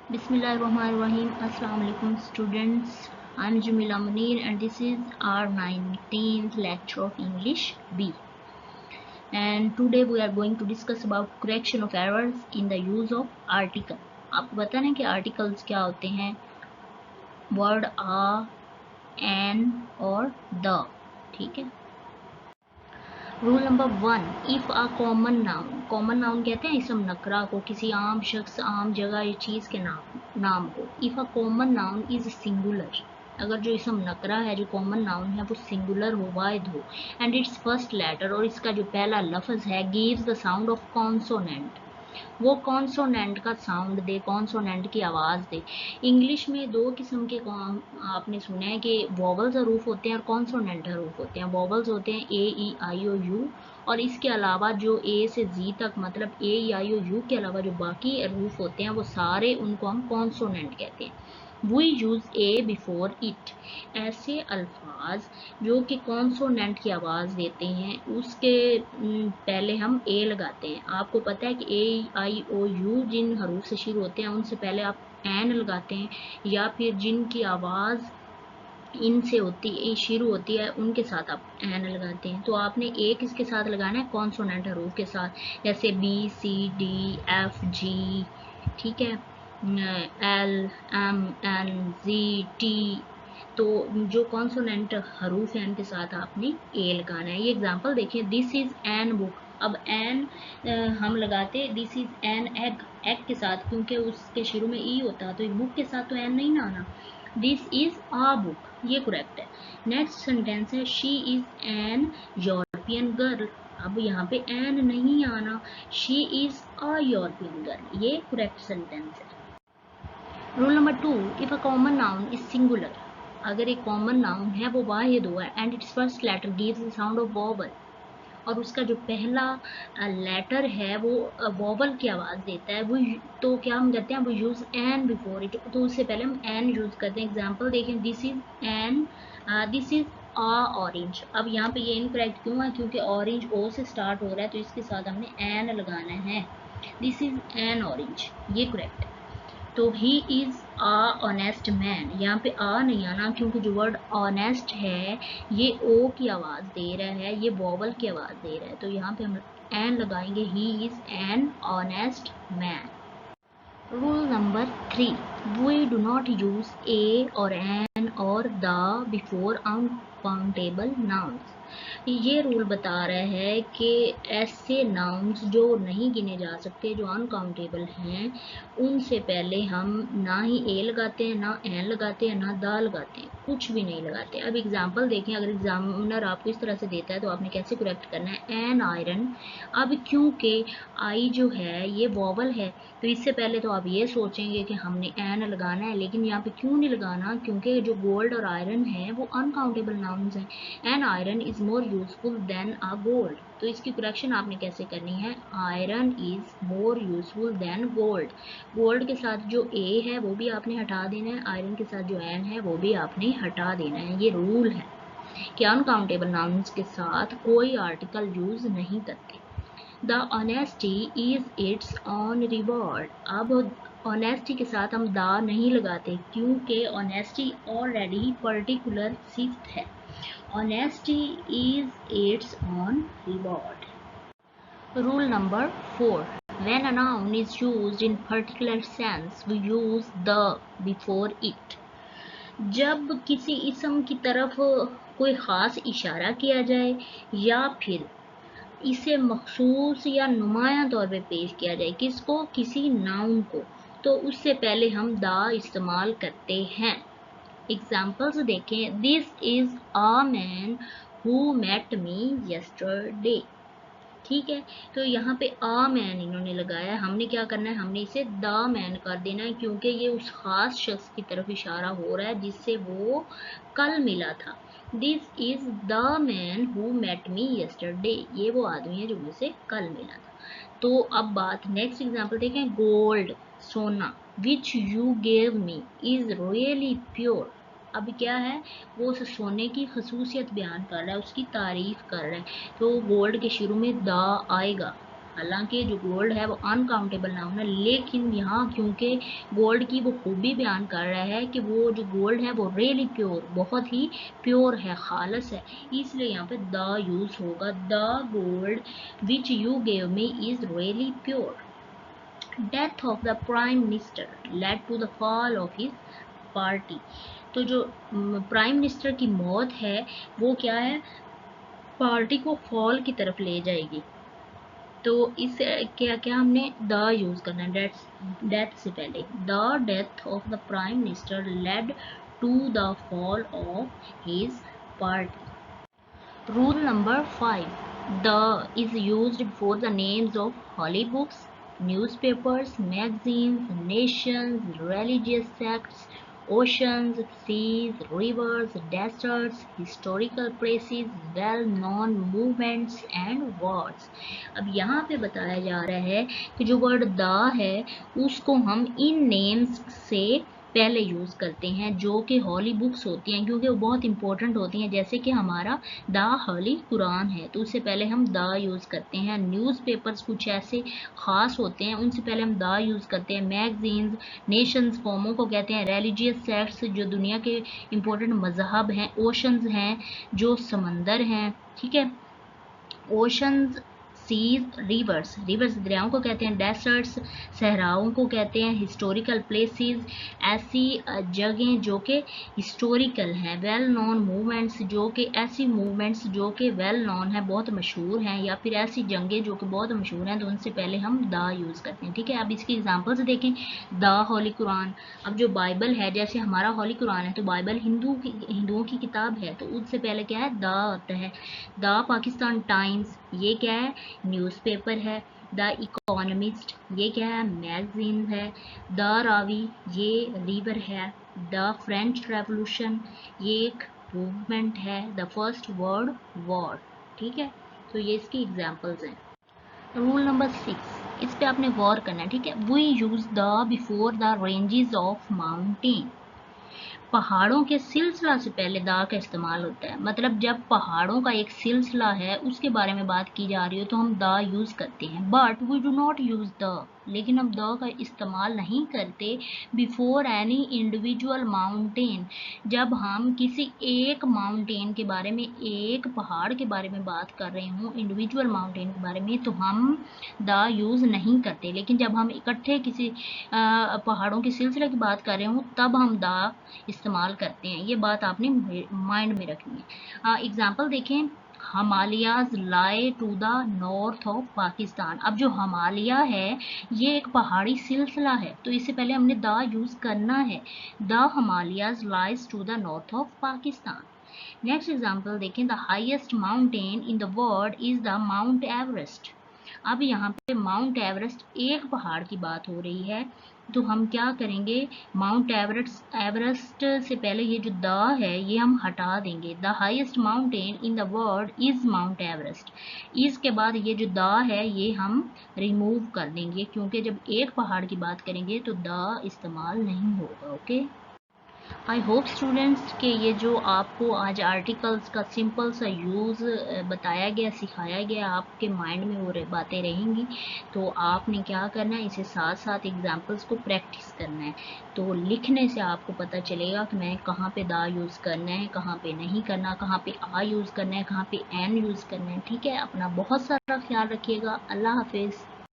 Bismillahirrahmanirrahim. Assalamu alaikum students. I'm Jamila Munir and this is our 19th lecture of English B. And today we are going to discuss about correction of errors in the use of article. आपको पता है कि articles क्या होते हैं? Word a, an और the. ठीक है. Rule number 1, if a common noun कहते हैं इसम नकरा को, किसी आम शख्स, आम जगह या चीज़ के नाम को। If a common noun is singular, अगर जो इसम नकरा है, जो कॉमन नाउन है, वो सिंगुलर हो, वाहिद हो, एंड इट्स फर्स्ट लेटर, और इसका जो पहला लफ्ज़ है, gives the sound of consonant, वो कॉन्सोनेंट का साउंड दे, कॉन्सोनेंट की आवाज़ दे। इंग्लिश में दो किस्म के आपने सुना है कि वॉवल्स हरूफ होते हैं और कॉन्सोनेंट हरूफ होते हैं। वॉवल्स होते हैं ए ई आई ओ यू, और इसके अलावा जो ए से जी तक, मतलब ए ई आई ओ यू के अलावा जो बाकी हरूफ होते हैं वो सारे, उनको हम कॉन्सोनेंट कहते हैं। We use a before it, ऐसे अल्फाज जो कि कॉन्सोनेंट की आवाज़ देते हैं उसके पहले हम ए लगाते हैं। आपको पता है कि ए आई ओ यू जिन हरूफ से शुरू होते हैं उनसे पहले आप एन लगाते हैं, या फिर जिनकी आवाज़ इनसे होती है, शुरू होती है, उनके साथ आप एन लगाते हैं। तो आपने ए किसके साथ लगाना है? कॉन्सोनेंट हरूफ के साथ, जैसे B C D F G, ठीक है, L M N G T. तो जो कॉन्सोनेंट हरूफ हैं उनके साथ आपने ए लगाना है। ये एग्जांपल देखिए, दिस इज़ एन बुक। अब एन हम लगाते this is an egg, egg के साथ, क्योंकि उसके शुरू में ई होता, तो बुक के साथ तो एन नहीं ना आना। दिस इज़ आ बुक, ये करेक्ट है। नेक्स्ट सेंटेंस है, she is an European girl. अब यहाँ पे एन नहीं आना, she is a European girl, ये करेक्ट सेंटेंस है। Rule number 2, if a common noun is singular, अगर एक कॉमन नाउन है वो वाहिद हुआ है, and its first letter gives the sound of vowel, और उसका जो पहला लेटर है वो वॉवल की आवाज़ देता है, वो तो क्या हम करते हैं, वो यूज़ एन बिफोर इट, तो उससे पहले हम एन यूज़ करते हैं। एग्जाम्पल देखें, this is an, this is a orange. अब यहाँ पे ये इनकरेक्ट क्यों है? क्योंकि ऑरेंज ओ से स्टार्ट हो रहा है, तो इसके साथ हमने एन लगाना है। दिस इज़ एन ऑरेंज, ये करेक्ट है। तो he is uh honest man, यहाँ पे आ नहीं आना, क्योंकि जो वर्ड ऑनेस्ट है ये ओ की आवाज़ दे रहा है, ये वॉवल की आवाज़ दे रहा है, तो यहाँ पे हम एन लगाएंगे, he is an honest man. Rule number 3, we do not use a और एन और द बिफोर अनकाउंटेबल नाउन्स। ये रूल बता रहा है कि ऐसे नाउन्स जो नहीं गिने जा सकते, जो अनकाउंटेबल हैं, उनसे पहले हम ना ही ए लगाते हैं, ना एन लगाते हैं, ना द लगाते हैं, कुछ भी नहीं लगाते। अब एग्जाम्पल देखें, अगर एग्जामिनर आपको इस तरह से देता है तो आपने कैसे करेक्ट करना है? An iron. अब क्योंकि आई जो है ये वॉवल है, तो इससे पहले तो आप ये सोचेंगे कि हमने एन लगाना है, लेकिन यहाँ पे क्यों नहीं लगाना? क्योंकि जो गोल्ड और आयरन है वो अनकाउंटेबल नाउन्स हैं। An iron is more useful than a gold, तो इसकी करेक्शन आपने कैसे करनी है? Iron is more useful than gold. Gold के साथ जो ए है वो भी आपने हटा देना है, आयरन के साथ जो एन है वो भी आपने हटा देना है। ये रूल है कि अनकाउंटेबल नाउन्स के साथ कोई आर्टिकल यूज़ नहीं करते। The honesty is it's on reward. अब ऑनेस्टी के साथ हम द नहीं लगाते, क्योंकि ऑनेस्टी ऑलरेडी पर्टिकुलर सिफ्त है। Honesty is it's on reward. Rule number 4, when a noun is used in particular sense, we use the before it. जब किसी इसम की तरफ कोई ख़ास इशारा किया जाए या फिर इसे मखसूस या नुमाया तौर पे पेश किया जाए, किसको? किसी नाउन को, तो उससे पहले हम द इस्तेमाल करते हैं। एग्जाम्पल्स देखें, this is a man who met me yesterday, ठीक है। तो यहाँ पे आ मैन इन्होंने लगाया, हमने क्या करना है? हमने इसे द मैन कर देना है, क्योंकि ये उस ख़ास शख्स की तरफ इशारा हो रहा है जिससे वो कल मिला था। This is the man who met me yesterday, ये वो आदमी है जो मुझसे कल मिला था। तो अब बात नेक्स्ट एग्जाम्पल देखें, गोल्ड, सोना, विच you gave me is really pure. अब क्या है? वो उस सोने की खसूसियत बयान कर रहा है, उसकी तारीफ कर रहा है, तो गोल्ड के शुरू में द आएगा। हालांकि जो गोल्ड है वो अनकाउंटेबल नाउन है, लेकिन यहाँ क्योंकि गोल्ड की वो खूबी बयान कर रहा है कि वो जो गोल्ड है वो रियली प्योर, बहुत ही प्योर है, खालस है, इसलिए यहाँ पे द यूज होगा। The gold which you gave me is really pure. Death of the prime minister led to the fall of his party. तो जो प्राइम मिनिस्टर की मौत है वो क्या है, पार्टी को फॉल की तरफ ले जाएगी। तो इस क्या क्या हमने द यूज करना है डेथ से पहले। The death of the prime minister led to the fall of his party. Rule number 5, the is used before the names of holy books, newspapers, magazines, nations, religious sects, oceans, seas, rivers, deserts, historical places, well-known movements and words। अब यहाँ पे बताया जा रहा है कि जो word the है उसको हम इन नेम्स से पहले यूज़ करते हैं जो कि हॉली बुक्स होती हैं, क्योंकि वो बहुत इंपॉर्टेंट होती हैं। जैसे कि हमारा द हॉली कुरान है तो उससे पहले हम द यूज़ करते हैं। न्यूज़पेपर्स कुछ ऐसे ख़ास होते हैं उनसे पहले हम द यूज़ करते हैं। मैगजीन्स नेशंस कौमों को कहते हैं। रिलीजियस सेक्ट्स जो दुनिया के इंपॉर्टेंट मज़हब हैं। ओशंस हैं जो समंदर हैं, ठीक है। ओशंस, सीज, रिवर्स, रिवर्स दरियाओं को कहते हैं। डेसर्ट्स सहराओं को कहते हैं। हिस्टोरिकल प्लेसेस ऐसी जगहें जो कि हिस्टोरिकल हैं। वेल नोन मूवमेंट्स जो कि ऐसी मूवमेंट्स जो कि वेल नोन है, बहुत मशहूर हैं, या फिर ऐसी जंगें जो कि बहुत मशहूर हैं, तो उनसे पहले हम द यूज़ करते हैं, ठीक है। अब इसकी एग्जांपल्स देखें। द हॉली कुरान, अब जो बाइबल है, जैसे हमारा हॉली कुरान है तो बाइबल हिंदुओं की किताब है तो उससे पहले क्या है, द आता है। द पाकिस्तान टाइम्स, ये क्या है, न्यूज़पेपर है। द इकोनॉमिस्ट, ये क्या है, मैगजीन है। द रावी, ये रिवर है। द फ्रेंच रेवोल्यूशन, ये एक मूवमेंट है। द फर्स्ट वर्ल्ड वॉर, ठीक है। तो ये इसकी एग्जांपल्स हैं। रूल नंबर 6, इस पे आपने गौर करना है, ठीक है। We use the before the ranges of mountain. पहाड़ों के सिलसिला से पहले दा का इस्तेमाल होता है। मतलब जब पहाड़ों का एक सिलसिला है उसके बारे में बात की जा रही हो तो हम दा यूज़ करते हैं। But we do not use the, लेकिन हम द का इस्तेमाल नहीं करते बिफोर एनी इंडिविजुअल माउंटेन। जब हम किसी एक माउंटेन के बारे में, एक पहाड़ के बारे में बात कर रहे हों, इंडिविजुअल माउंटेन के बारे में, तो हम द यूज़ नहीं करते। लेकिन जब हम इकट्ठे किसी पहाड़ों के सिलसिले की बात कर रहे हों तब हम द इस्तेमाल करते हैं। ये बात आपने माइंड में रखनी है। एग्जाम्पल देखें। Himalayas lie to the north of Pakistan. अब जो हिमालय है ये एक पहाड़ी सिलसिला है तो इससे पहले हमने द यूज़ करना है। The Himalayas lies to the north of Pakistan. Next example देखें। The highest mountain in the world is the Mount Everest. अब यहाँ पे माउंट एवरेस्ट एक पहाड़ की बात हो रही है तो हम क्या करेंगे, माउंट एवरेस्ट से पहले ये जो द है ये हम हटा देंगे। The highest mountain in the world is mount Everest. इसके बाद ये जो द है ये हम रिमूव कर देंगे क्योंकि जब एक पहाड़ की बात करेंगे तो द इस्तेमाल नहीं होगा। ओके। आई होप स्टूडेंट्स कि ये जो आपको आज आर्टिकल्स का सिंपल सा यूज़ बताया गया, सिखाया गया, आपके माइंड में वो बातें रहेंगी। तो आपने क्या करना है, इसे साथ साथ एग्जांपल्स को प्रैक्टिस करना है। तो लिखने से आपको पता चलेगा कि मैं कहाँ पे दा यूज़ करना है, कहाँ पे नहीं करना, कहाँ पे आ यूज़ करना है, कहाँ पे एन यूज़ करना है, ठीक है। अपना बहुत सारा ख्याल रखिएगा। अल्लाह हाफिज़।